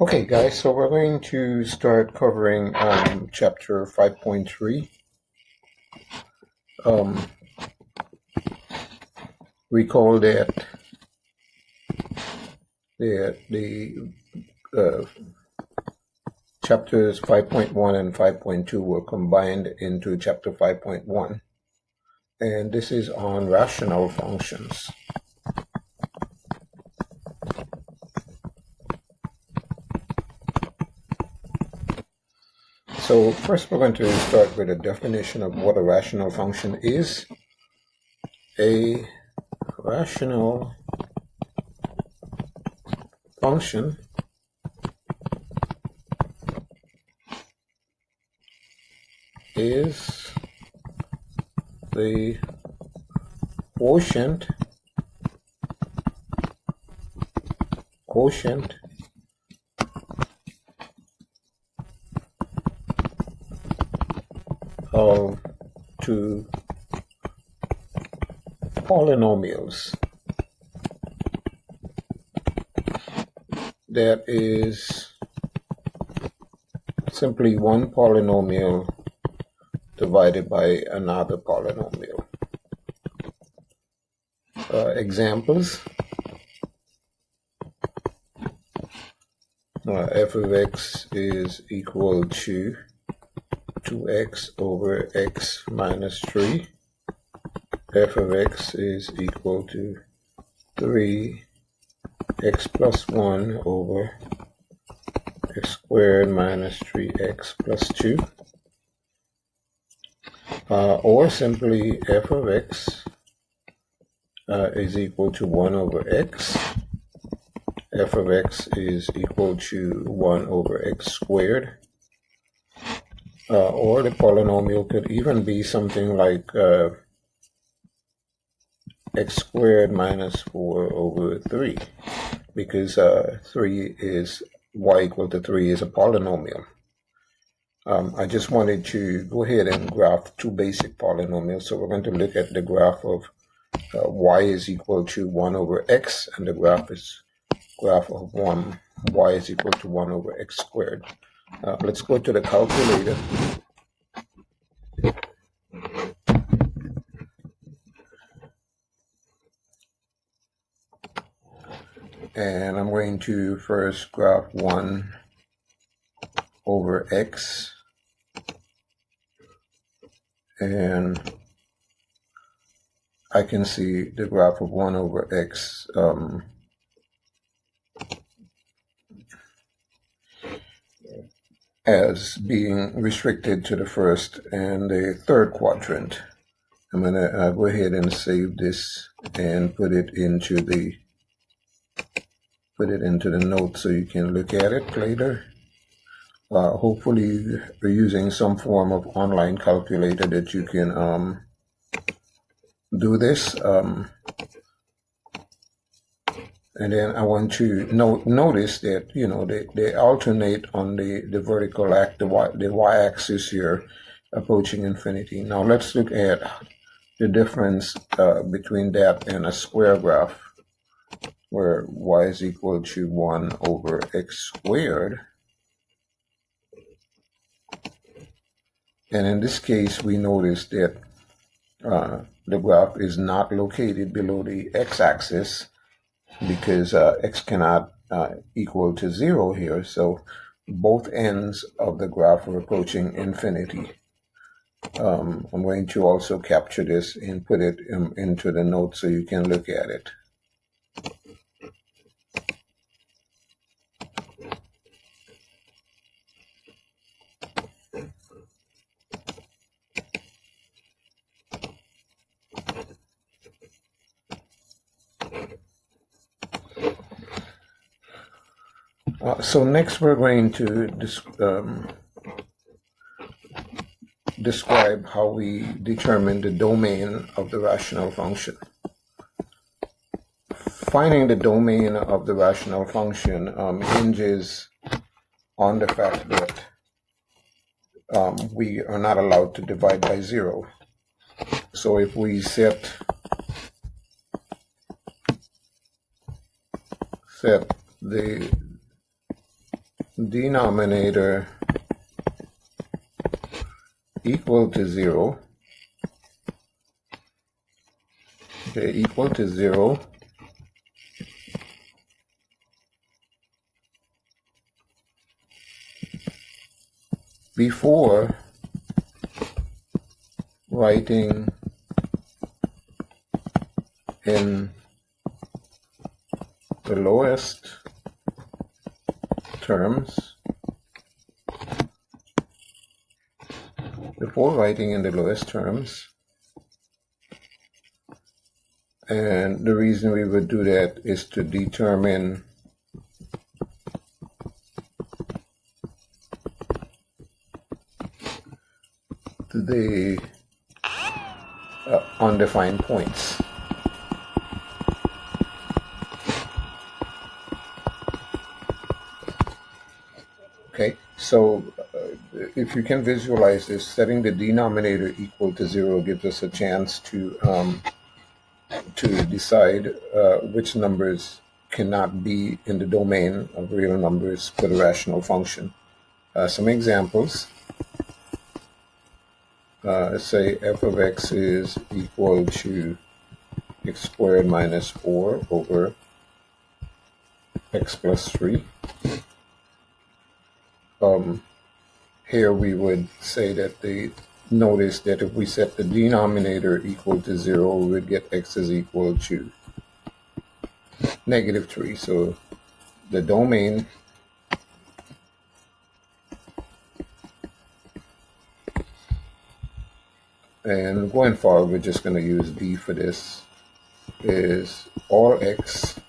Okay, guys, so we're going to start covering chapter 5.3. Recall that the chapters 5.1 and 5.2 were combined into chapter 5.1, and this is on rational functions. So first we're going to start with a definition of what a rational function is. A rational function is the quotient of two polynomials that is simply one polynomial divided by another polynomial. Examples: f of x is equal to 2x over x minus 3. F of x is equal to 3x plus 1 over x squared minus 3x plus 2. Or simply f of x is equal to 1 over x. F of x is equal to 1 over x squared. Or the polynomial could even be something like x squared minus 4 over 3, because y equal to 3 is a polynomial. I just wanted to go ahead and graph two basic polynomials. So we're going to look at the graph of y is equal to 1 over x, and the graph of y is equal to 1 over x squared. Let's go to the calculator. And I'm going to first graph 1 over x. And I can see the graph of 1 over x as being restricted to the first and the third quadrant. I'm going to go ahead and save this and put it into the note so you can look at it later. Hopefully you're using some form of online calculator that you can do this. And then I want to notice that, they alternate on the vertical the y-axis here, approaching infinity. Now let's look at the difference between that and a square graph, where y is equal to 1 over x squared. And in this case, we notice that the graph is not located below the x-axis, because x cannot equal to 0 here. So both ends of the graph are approaching infinity. I'm going to also capture this and put it into the note so you can look at it. So next we're going to describe how we determine the domain of the rational function. Finding the domain of the rational function hinges on the fact that we are not allowed to divide by 0. So if we set the denominator equal to 0, okay, equal to 0, before writing in the lowest terms, and the reason we would do that is to determine the undefined points. Okay, so if you can visualize this, setting the denominator equal to 0 gives us a chance to decide which numbers cannot be in the domain of real numbers for the rational function. Some examples. Let's say f of x is equal to x squared minus 4 over x plus 3. Here we would say that notice that if we set the denominator equal to 0, we would get x is equal to negative 3. So the domain and going forward, we're just going to use D for this, is all x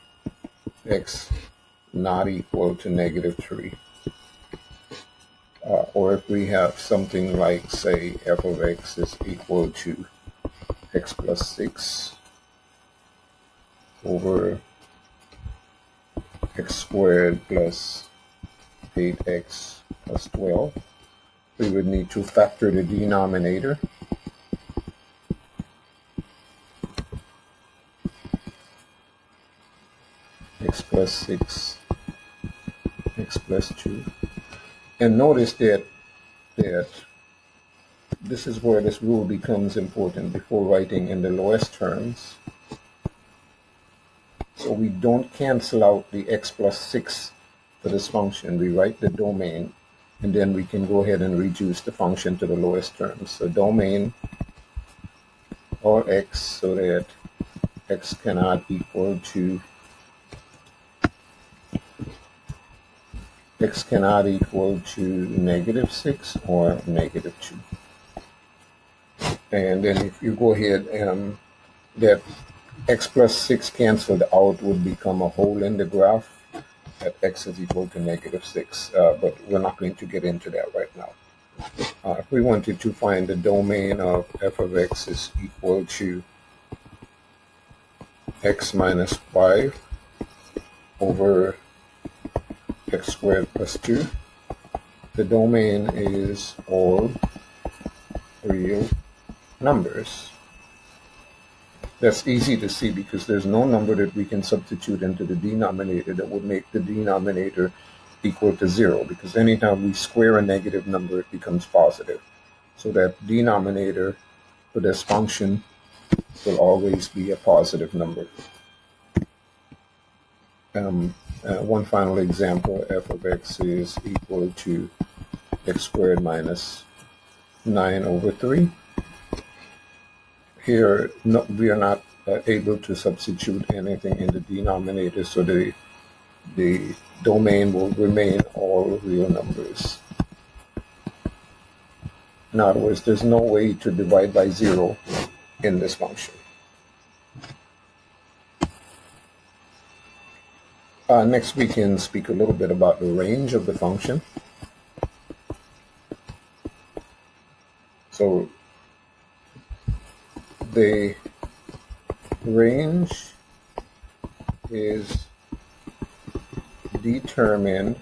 not equal to negative 3. Or if we have something like, say, f of x is equal to x plus 6 over x squared plus 8x plus 12, we would need to factor the denominator. X plus 6, x plus 2. And notice that this is where this rule becomes important before writing in the lowest terms. So we don't cancel out the x plus 6 for this function. We write the domain, and then we can go ahead and reduce the function to the lowest terms. So domain all x, so that x cannot equal to negative 6 or negative 2. And then if you go ahead and that x plus 6 canceled out would become a hole in the graph that x is equal to negative 6. But we're not going to get into that right now. If we wanted to find the domain of f of x is equal to x minus 5 over x squared plus 2. The domain is all real numbers. That's easy to see because there's no number that we can substitute into the denominator that would make the denominator equal to 0, because anytime we square a negative number, it becomes positive. So that denominator for this function will always be a positive number. One final example, f of x is equal to x squared minus 9 over 3. Here, we are not able to substitute anything in the denominator, so the domain will remain all real numbers. In other words, there's no way to divide by 0 in this function. Next, we can speak a little bit about the range of the function. So the range is determined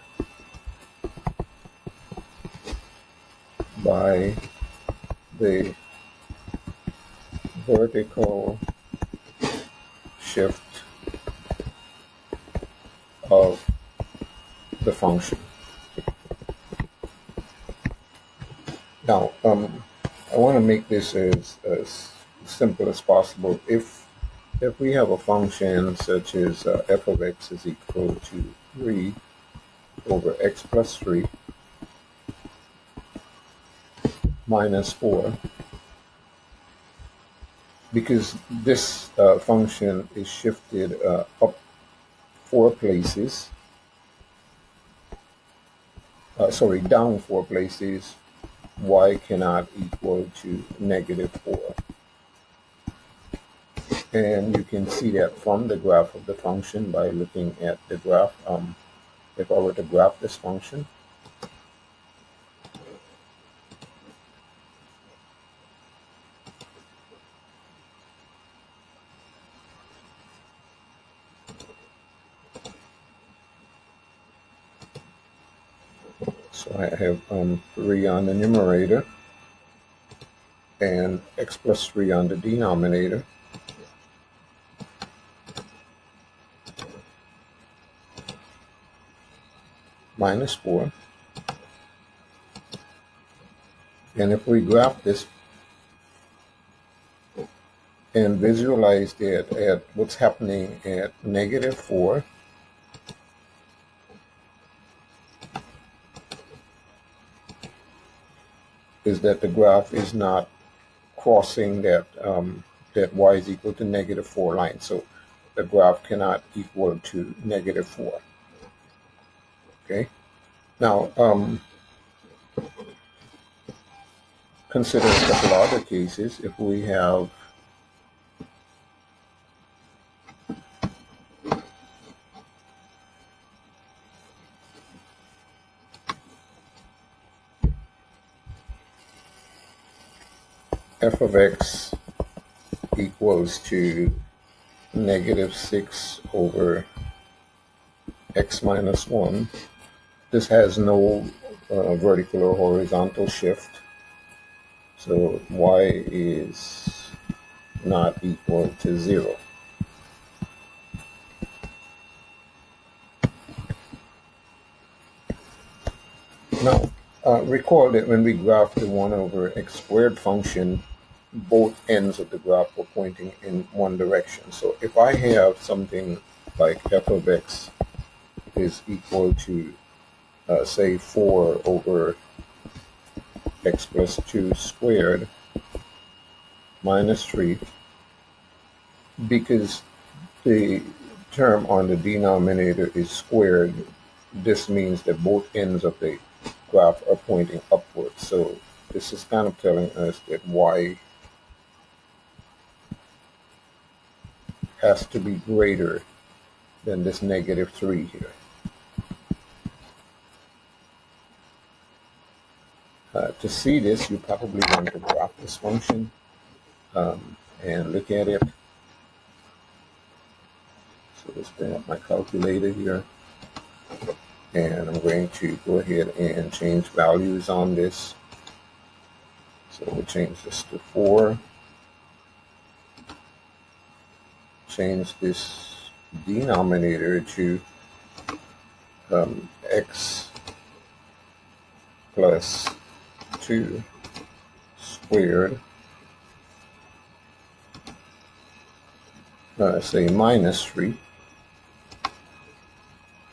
by the vertical shift of the function. Now, I want to make this as simple as possible. If we have a function such as f of x is equal to 3 over x plus 3 minus 4, because this function is shifted up 4 places, down 4 places, y cannot equal to -4. And you can see that from the graph of the function by looking at the graph. If I were to graph this function, so I have 3 on the numerator and x plus 3 on the denominator. Minus 4. And if we graph this and visualize that at what's happening at -4, is that the graph is not crossing that that y is equal to -4 line. So the graph cannot equal to -4. Okay. Now, consider a couple other cases. If we have f of x equals to -6 over x minus 1, this has no vertical or horizontal shift, so y is not equal to 0. Now, recall that when we graphed the 1 over x squared function, both ends of the graph were pointing in one direction. So if I have something like f of x is equal to, say, 4 over x plus 2 squared minus 3, because the term on the denominator is squared, this means that both ends of the graph are pointing upwards. So this is kind of telling us that y has to be greater than this -3 here. To see this, you probably want to graph this function and look at it. So let's bring up my calculator here. And I'm going to go ahead and change values on this. So we'll change this to 4. Change this denominator to x plus 2 squared, say minus 3.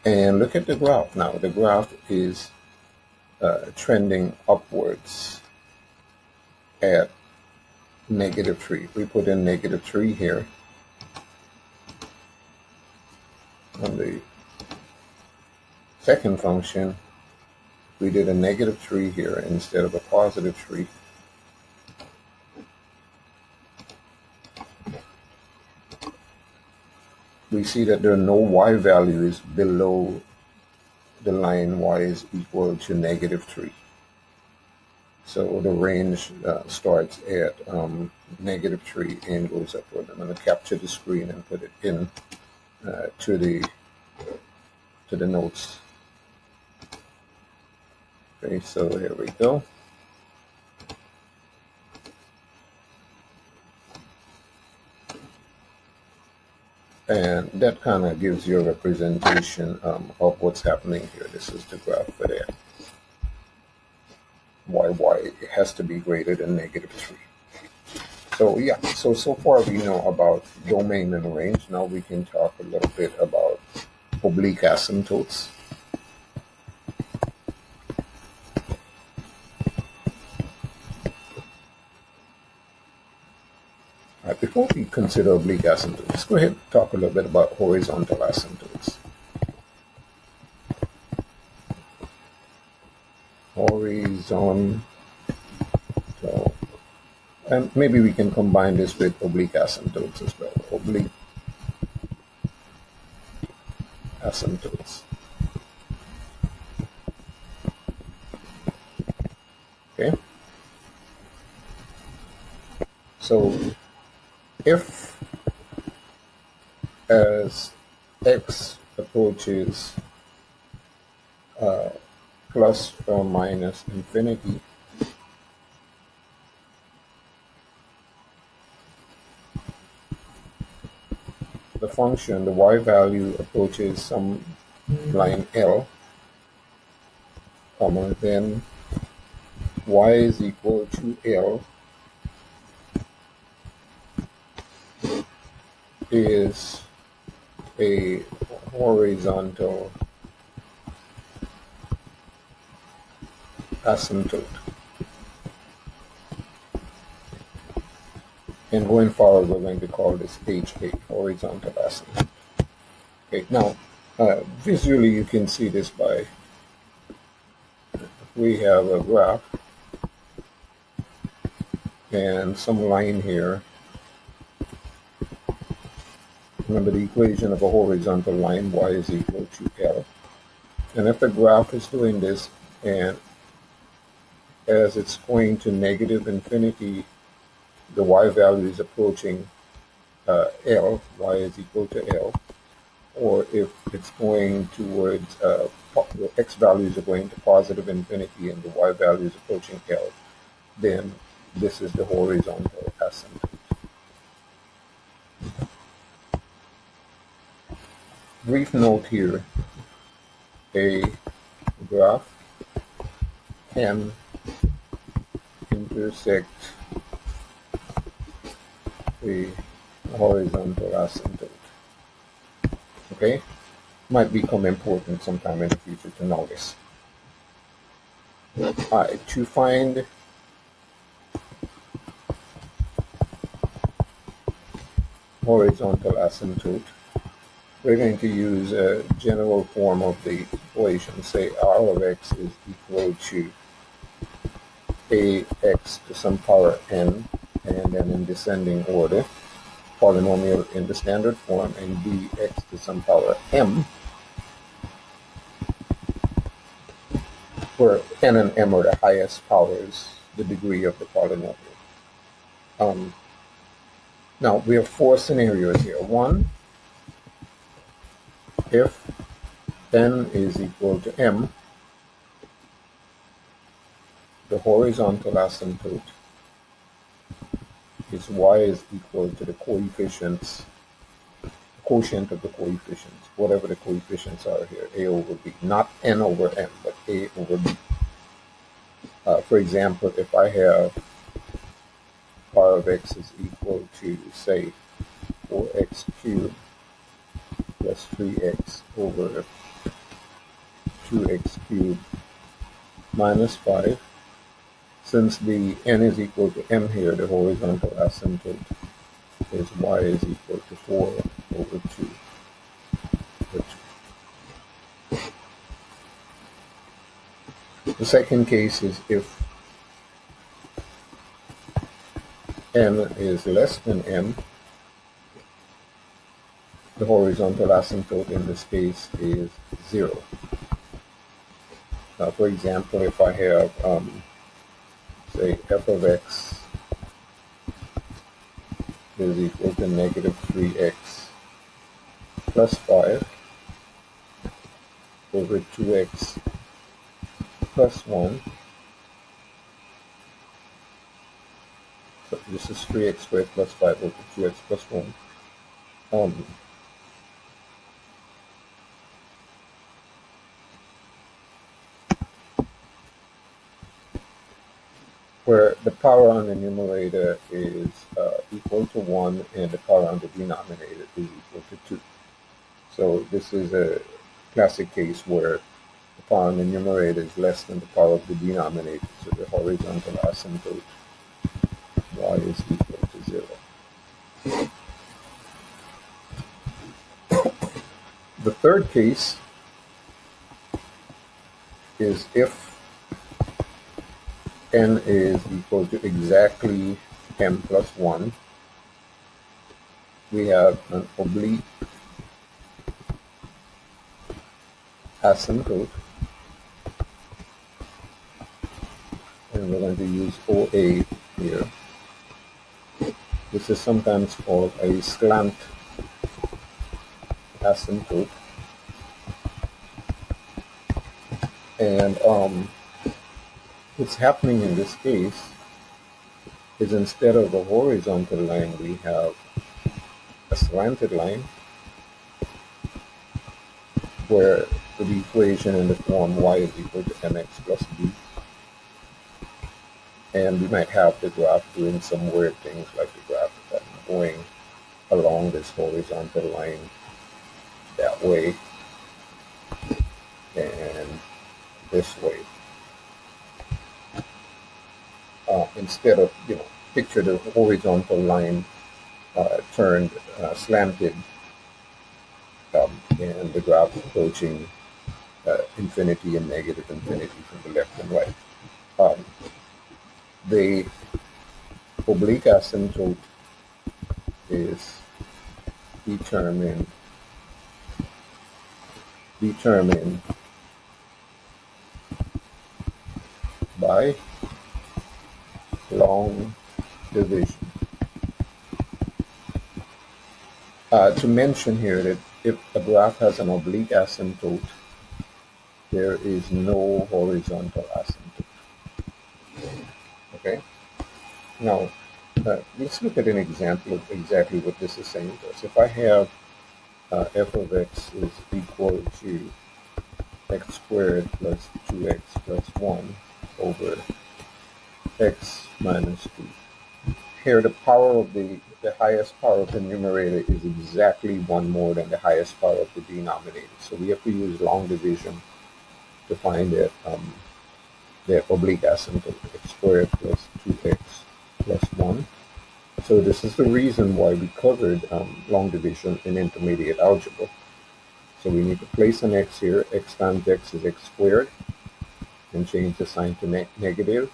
And look at the graph now. The graph is trending upwards at -3. We put in -3 here on the second function. We did a -3 here instead of a +3. We see that there are no y values below the line y is equal to -3. So the range starts at -3 and goes upward. I'm going to capture the screen and put it in to the notes. Okay, so here we go. And that kind of gives you a representation of what's happening here. This is the graph for that. it has to be greater than -3. So yeah, so far we know about domain and range. Now we can talk a little bit about oblique asymptotes. Before we consider oblique asymptotes, let's go ahead and talk a little bit about horizontal asymptotes. Horizontal, and maybe we can combine this with oblique asymptotes as well. Oblique asymptotes. Okay. So if as x approaches plus or minus infinity, the function, the y value approaches some line L, comma, then y is equal to L is a horizontal asymptote. And going forward, we're going to call this HA, horizontal asymptote. Okay, now, visually you can see this by, we have a graph and some line here. Remember the equation of a horizontal line, y is equal to L. And if the graph is doing this, and as it's going to negative infinity, the y value is approaching L, y is equal to L. Or if it's going towards, the x values are going to positive infinity and the y value is approaching L, then this is the horizontal asymptote. Brief note here, a graph can intersect a horizontal asymptote. Okay? Might become important sometime in the future to know this. Alright, to find horizontal asymptote, we're going to use a general form of the equation. Say r of x is equal to ax to some power n, and then in descending order, polynomial in the standard form, and bx to some power m, where n and m are the highest powers, the degree of the polynomial. Now, we have four scenarios here. One, if n is equal to m, the horizontal asymptote is y is equal to the coefficients, quotient of the coefficients, whatever the coefficients are here, a over b, not n over m, but a over b. For example, if I have r of x is equal to, say, 4x cubed plus 3x over 2x cubed minus 5, since the n is equal to m here, the horizontal asymptote is y is equal to 4 over 2 over 2. The second case is if n is less than m, the horizontal asymptote in this case is 0. Now, for example, if I have, say, f of x is equal to negative 3x plus 5 over 2x plus 1. So this is 3x squared plus 5 over 2x plus 1. where the power on the numerator is equal to 1 and the power on the denominator is equal to 2. So this is a classic case where the power on the numerator is less than the power of the denominator, so the horizontal asymptote y is equal to 0. The third case is if n is equal to exactly m plus 1, we have an oblique asymptote, and we're going to use OA here. This is sometimes called a slant asymptote, and what's happening in this case is instead of a horizontal line, we have a slanted line where the equation in the form y is equal to mx plus b, and we might have the graph doing some weird things like the graph going along this horizontal line that way and this way. Instead of, picture the horizontal line turned slanted, and the graph approaching infinity and negative infinity from the left and right. The oblique asymptote is determined by long division. To mention here that if a graph has an oblique asymptote, there is no horizontal asymptote. Okay? Now, let's look at an example of exactly what this is saying to us. If I have f of x is equal to x squared plus 2x plus 1 over x minus 2. Here the power of the highest power of the numerator is exactly 1 more than the highest power of the denominator. So we have to use long division to find the oblique asymptote, x squared plus 2x plus 1. So this is the reason why we covered long division in intermediate algebra. So we need to place an x here. X times x is x squared, and change the sign to negative.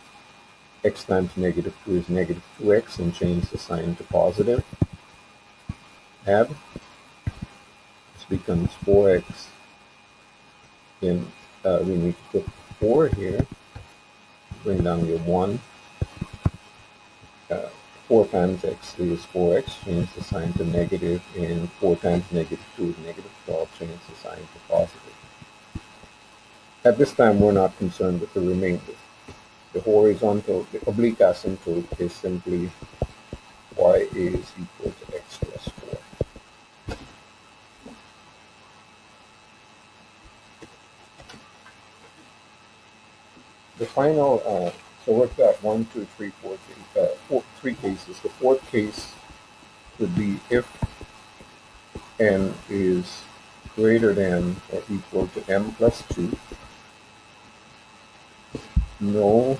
X times negative 2 is negative 2x, and change the sign to positive. Add. This becomes 4x. Then we need to put 4 here. Bring down your 1. 4 times x is 4x, change the sign to negative, and 4 times negative 2 is negative 12, change the sign to positive. At this time, we're not concerned with the remainder. The oblique asymptote is simply y is equal to x plus 4. The final, so we've got 1, 2, 3, 4, 3 cases. The fourth case would be if n is greater than or equal to m plus 2, no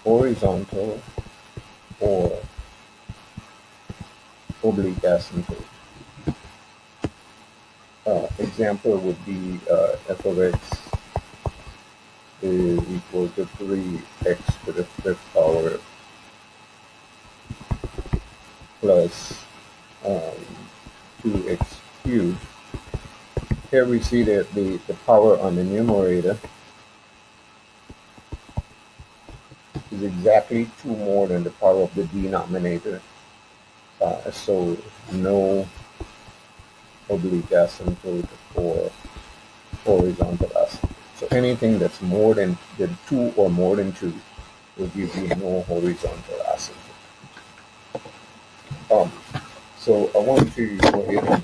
horizontal or oblique asymptote. Example would be f of x is equal to 3x to the 5th power plus 2x cubed. Here we see that the power on the numerator is exactly 2 more than the power of the denominator. So no oblique asymptote or horizontal asymptote. So anything that's more than 2 or more than 2 will give you no horizontal asymptote. So I want to go ahead and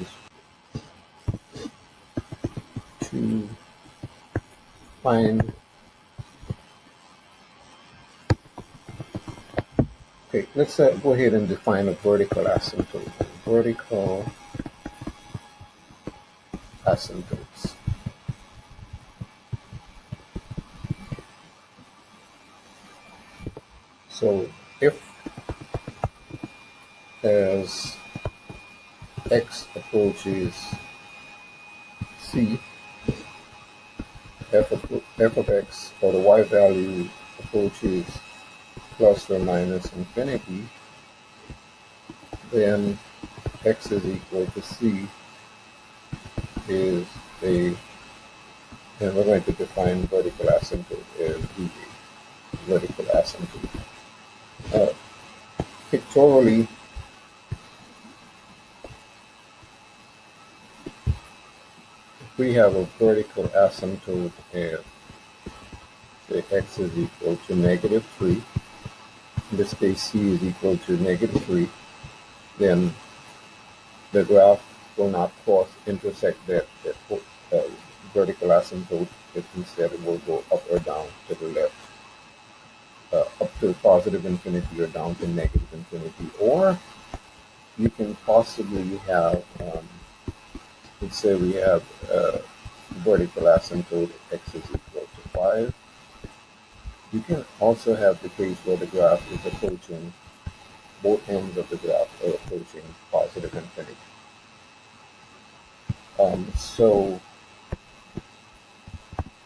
just to find Okay, let's go ahead and define a vertical asymptote. Vertical asymptotes. So if as x approaches c, f of x, or the y value approaches plus or minus infinity, then x is equal to c is a, and we're going to define vertical asymptote as the vertical asymptote. Pictorially, we have a vertical asymptote as, say, x is equal to -3. In this case, c is equal to -3. Then the graph will not intersect that vertical asymptote, but instead it will go up or down to the left, up to positive infinity or down to negative infinity. Or you can possibly have, let's say we have vertical asymptote x is equal to 5. You can also have the case where the graph is approaching, both ends of the graph are approaching positive infinity. So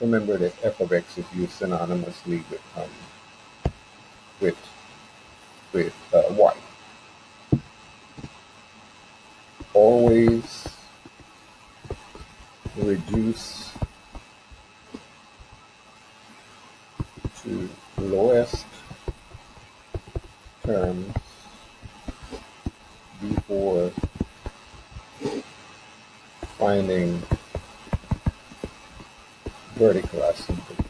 remember that f of x is used synonymously with y. Always reduce to lowest terms before finding vertical asymptote.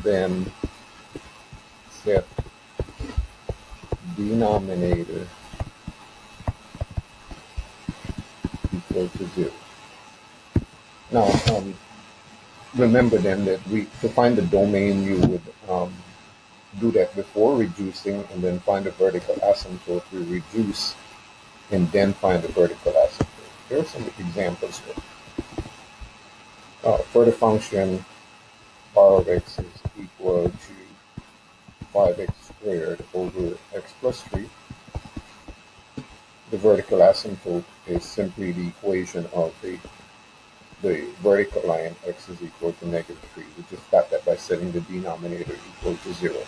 Then set denominator equal to 0. Now, remember then that to find the domain, you would do that before reducing, and then find a vertical asymptote. We reduce and then find the vertical asymptote. Here are some examples here. For the function r of x is equal to 5x squared over x plus 3, the vertical asymptote is simply the equation of the vertical line x is equal to -3. We just got that by setting the denominator equal to 0.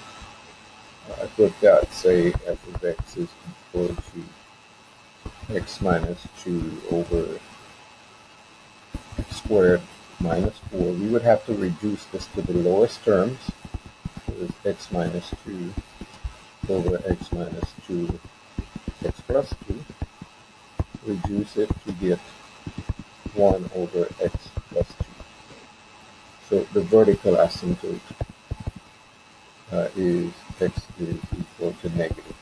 I put that, say, f of x is equal to x minus 2 over x squared minus 4. We would have to reduce this to the lowest terms. So it's x minus 2 over x minus 2 x plus 2. Reduce it to get 1 over x plus 2. So the vertical asymptote is x is equal to -2.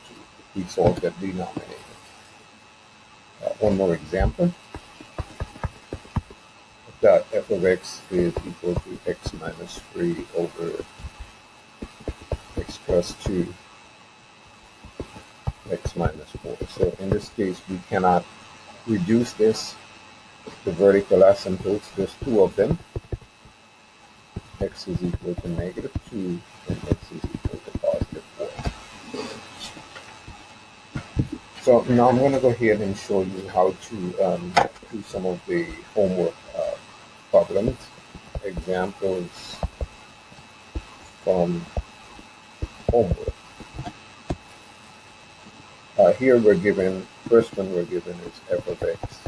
We solve that denominator. One more example. That f of x is equal to x minus 3 over x plus 2 x minus 4. So in this case, we cannot reduce this. The vertical asymptotes, there's two of them. X is equal to -2 and x is equal to +4. So now I'm going to go ahead and show you how to do some of the homework problems, examples from homework. Here we're given, first one we're given is f of x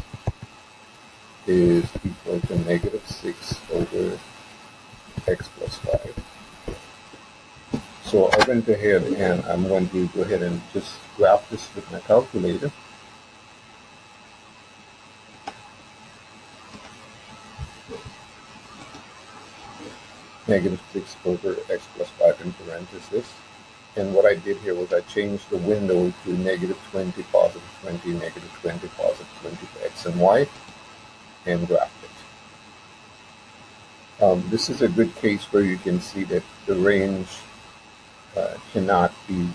is equal to -6 over x plus 5. So I'm going to go ahead and I'm going to go ahead and just graph this with my calculator. -6 over x plus 5 in parentheses. And what I did here was I changed the window to -20, +20, -20, +20 for x and y, and graphed it. This is a good case where you can see that the range cannot be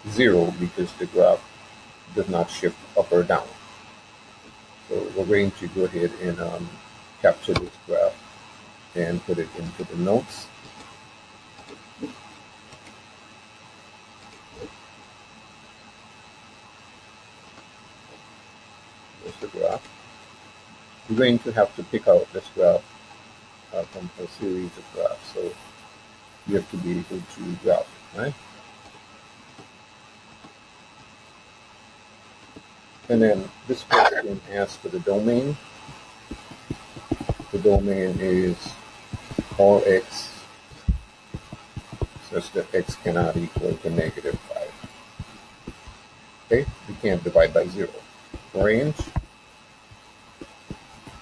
0 because the graph does not shift up or down. So we're going to go ahead and capture this graph and put it into the notes. There's the graph. We're going to have to pick out this graph from a series of graphs. So you have to be able to graph it, right? And then this question asks for the domain. The domain is all x such that x cannot equal to -5. Okay, we can't divide by 0. Range,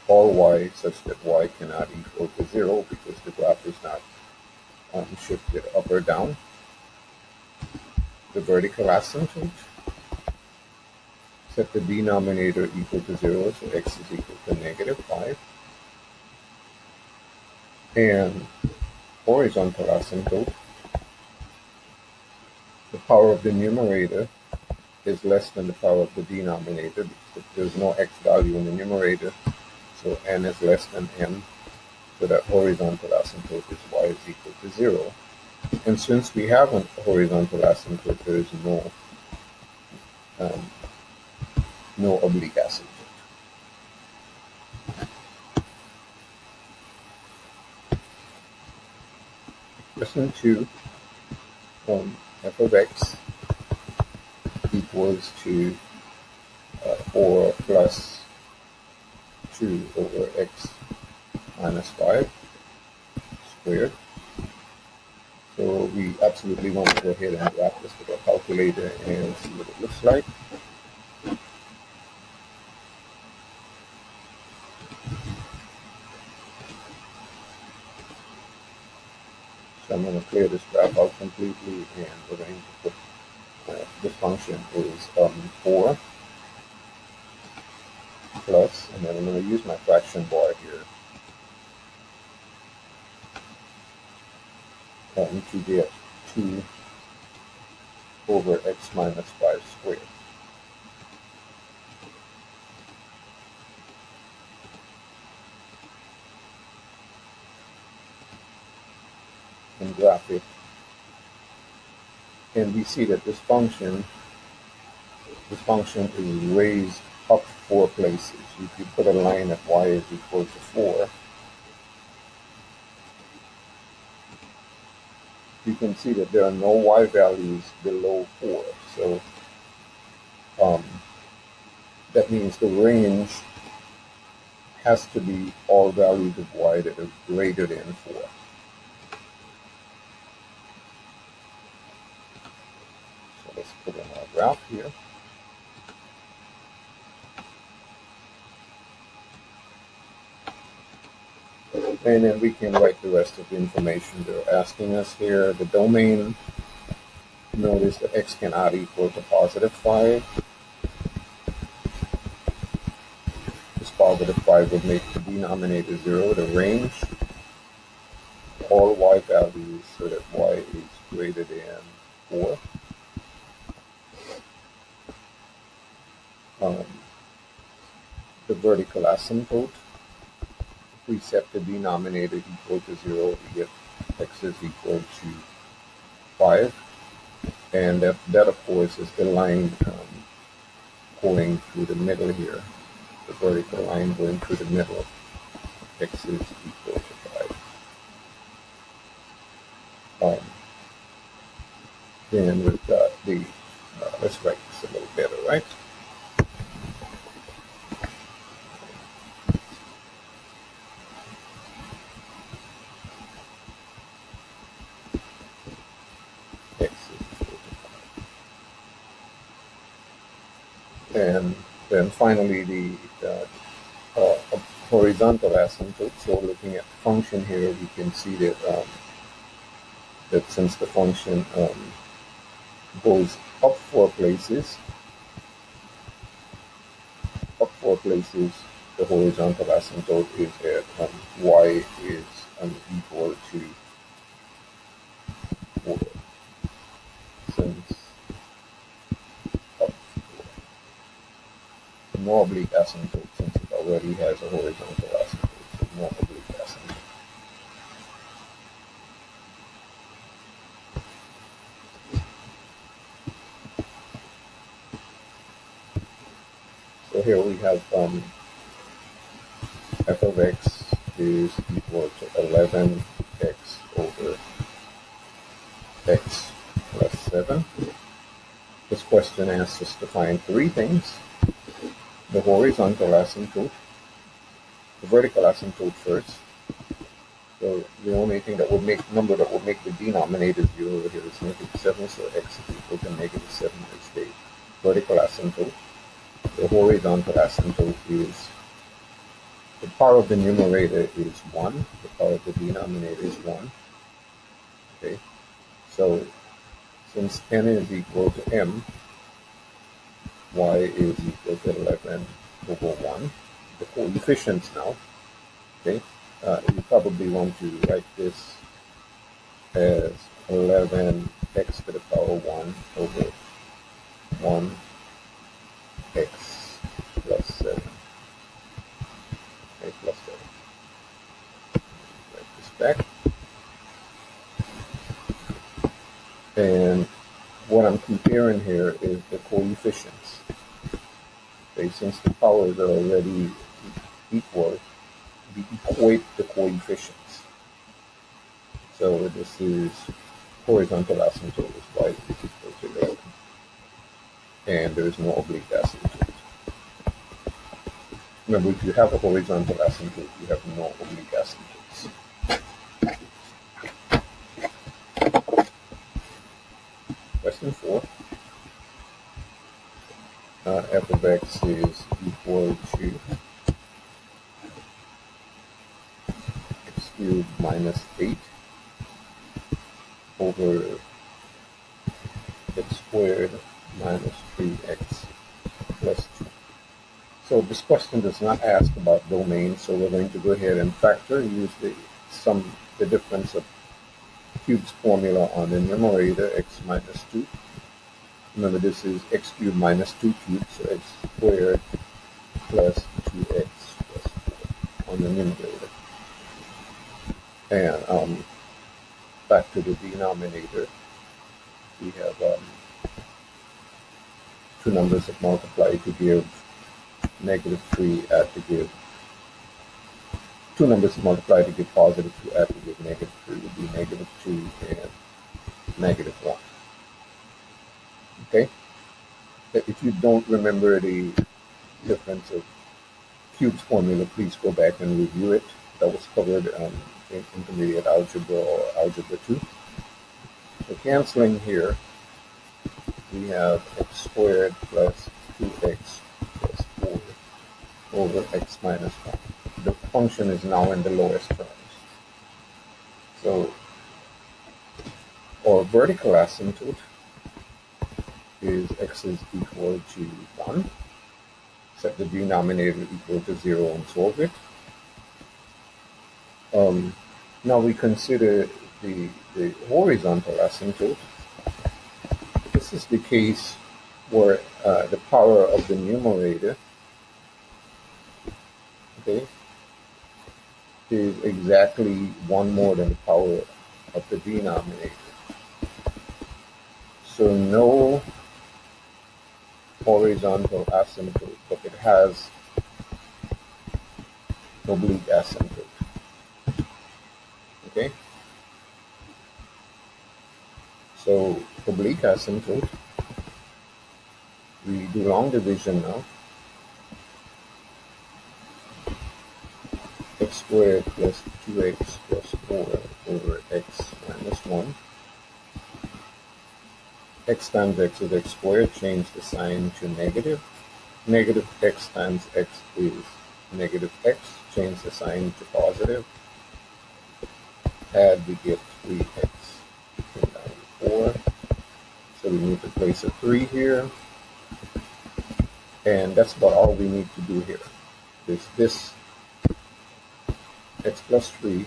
all y such that y cannot equal to 0 because the graph is not shifted up or down. The vertical asymptote, set the denominator equal to 0, so x is equal to -5. And horizontal asymptote, the power of the numerator is less than the power of the denominator because there's no x value in the numerator, so n is less than n, so that horizontal asymptote is y is equal to 0. And since we have a horizontal asymptote, there is no oblique asymptote. Question 2, f of x equals to 4 plus 2 over x minus 5 squared. So we absolutely want to go ahead and graph this with a calculator and see what it looks like. So I'm going to clear this graph out completely, and we're going to put this function is 4 plus, and then I'm going to use my fraction bar here to get 2 over x minus 5 squared. And graph it, and we see that this function is raised up 4 places. If you put a line at y is equal to 4, you can see that there are no y values below 4. So that means the range has to be all values of y that are greater than 4. So let's put in our graph here. And then we can write the rest of the information they're asking us here. The domain, notice that x cannot equal to +5. This +5 would make the denominator 0. The range, all y values so that y is greater than 4. The vertical asymptote, we set the denominator equal to 0, we get x is equal to 5. And that of course is the line going through the middle here. The vertical line going through the middle. X is equal to 5. Then we've got the, let's write this a little better, right? And then finally the horizontal asymptote. So looking at the function here, we can see that that since the function goes up 4 places, the horizontal asymptote is at y is equal to 4. asymptote since it already has a horizontal asymptote, so no oblique asymptote. So here we have f of x is equal to 11x over x plus 7. This question asks us to find three things: the horizontal asymptote, the vertical asymptote first. So the only thing that would make the denominator 0 over here is -7, so x is equal to -7 is the vertical asymptote. The horizontal asymptote is the power of the numerator is 1, the power of the denominator is 1. Okay, so since n is equal to m, y is equal to 11 over 1. The coefficients now, okay, you probably want to write this as 11x to the power 1 over 1x plus 7. Okay, plus 7. Write this back. And what I'm comparing here is the coefficients. Okay, since the powers are already equal, we equate the coefficients. So this is horizontal asymptote is y is equal to 11. And there is no oblique asymptote. Remember, if you have a horizontal asymptote, you have no oblique asymptotes. Question 4. F of x is equal to x cubed minus 8 over x squared minus 3x plus 2. So this question does not ask about domain, so we're going to go ahead and factor, use the difference of cubes formula on the numerator, x minus 2. Remember, this is x cubed minus 2 cubed, so x squared plus 2x plus 4 on the numerator. And back to the denominator, we have two numbers that multiply to give -3, add to give, two numbers multiply to give +2, add to give -3 would be -2 and -1. Okay? If you don't remember the difference of cubes formula, please go back and review it. That was covered in intermediate algebra or algebra 2. So canceling here, we have x squared plus 2x plus 4 over x minus 1. The function is now in the lowest terms. So our vertical asymptote is x is equal to 1. Set the denominator equal to 0 and solve it. Now we consider the horizontal asymptote. This is the case where the power of the numerator, okay, is exactly 1 more than the power of the denominator. So no horizontal asymptote, but it has oblique asymptote. Okay? So oblique asymptote, we do long division now. X squared plus 2x plus 4 over x minus 1. X times x is x squared, change the sign to negative. Negative x times x is negative x, change the sign to positive. Add, we get 3x. Bring down to 4. So we need to place a 3 here. And that's about all we need to do here. This x plus 3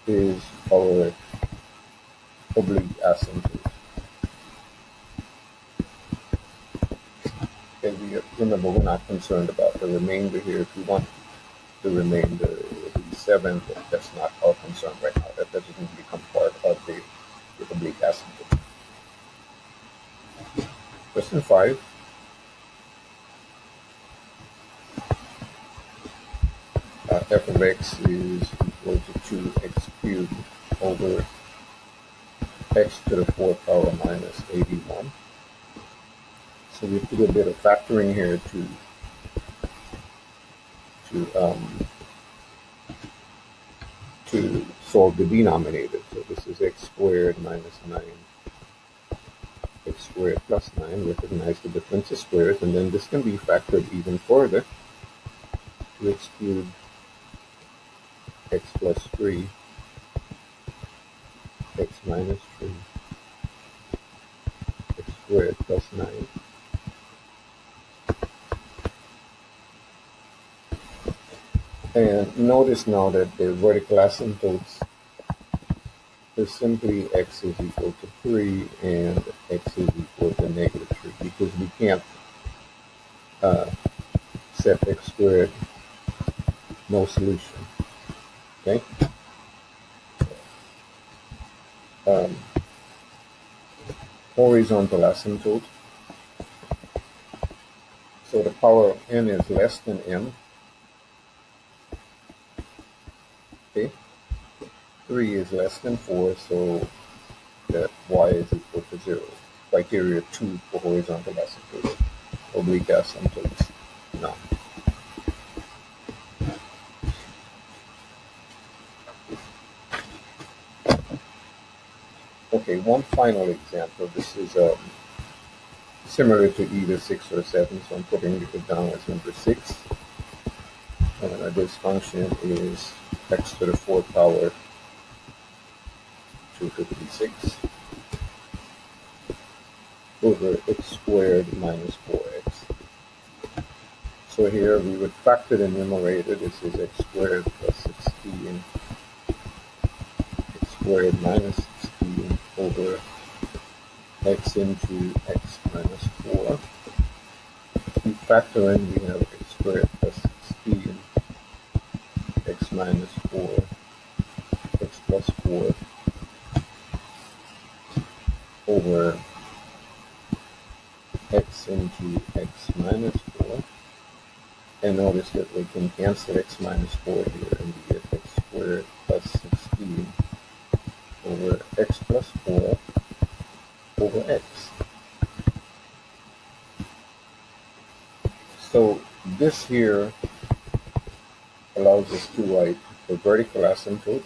is our oblique asymptote. Okay, remember, we're not concerned about the remainder here. If you want the remainder, it will be 7, but that's not our concern right now. That doesn't become part of the oblique asymptote. Question 5. F of x is equal to 2x cubed over x to the 4th power minus 81. So we have to do a bit of factoring here to solve the denominator. So this is x squared minus 9, x squared plus 9. Recognize the difference of squares, and then this can be factored even further. 2x cubed, x plus 3, x minus 3, x squared plus 9. And notice now that the vertical asymptotes is simply x is equal to 3 and x is equal to negative 3, because we can't set x squared no solution. Okay? Horizontal asymptote. So the power of n is less than m. Okay? 3 is less than 4, so that y is equal to 0. Criteria 2 for horizontal asymptotes. Oblique asymptotes, none. Okay, one final example. This is similar to either 6 or 7, so I'm putting it down as number 6. This function is x to the 4th power 256 over x squared minus 4x. So here we would factor the numerator. This is x squared plus 16, x squared minus 16 over x into x minus 4. We factor in, we have x squared plus 16, x minus 4, x plus 4 over x into x minus 4. And notice that we can cancel x minus 4 here, and we get x squared plus 16 over x plus 4 over x. So this here allows us to write the vertical asymptote.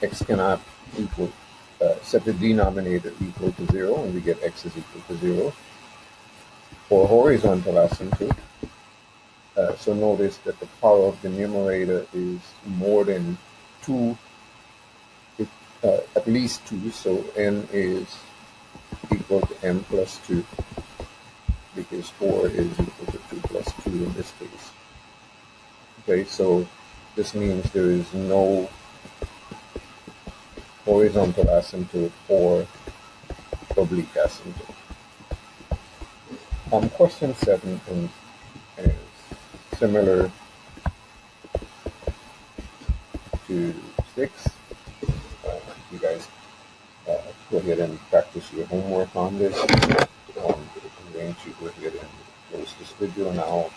X cannot equal, set the denominator equal to 0, and we get x is equal to 0. For horizontal asymptote, so notice that the power of the numerator is more than 2, at least 2, so n is equal to m plus 2, because 4 is equal to 2 plus 2 in this case. Okay, so this means there is no horizontal asymptote or oblique asymptote. Question 7 is similar to 6. You guys go ahead and practice your homework on this. I'm going to go ahead and close this video now.